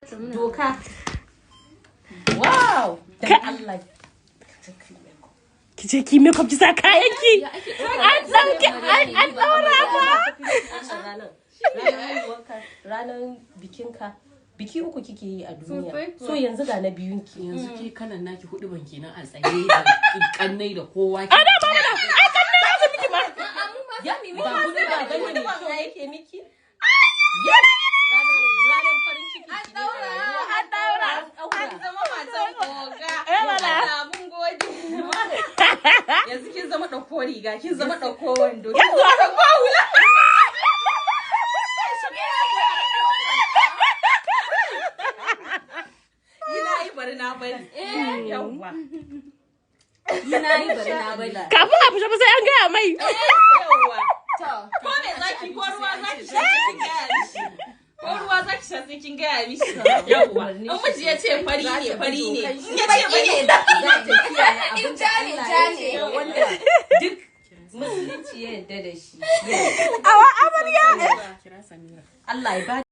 Doka. Wow. Dan Allah. Ki je ki makeup ki sa kayan ki. An dauke an daura ba. Ranar bikinka. Biki uku kike yi a duniya. So yanzu ga na biyun ki. Yanzu ke kanan naki hudu ban kenan a tsaye da kannai da kowa ki. Ana ba da ai kannai za su miki ma. Ya mi ba hudu ba gani ba yake miki. Yes. Ranar farin ciki. An daura. An zama matan koga. Wala. Mun gode. Yanzu kin zama dauko riga, kin zama dauko wando. Yanzu a dauko hula. Bari na bari. Yawwa. Yana yi bari na bari. Kafin a fita sai an gaya mai. Yawwa. Ko me zaki ko ruwa zaki sha cikin gaya mishi. Ko ruwa zaki sha cikin gaya mishi. Yawwa. In miji ya ce fari ne fari ne. In ya ce baki ne za ta kiyaye abin da Allah ya ce wanda duk musulunci ya yarda da shi. Awa amarya. Kira Samira. Allah ya ba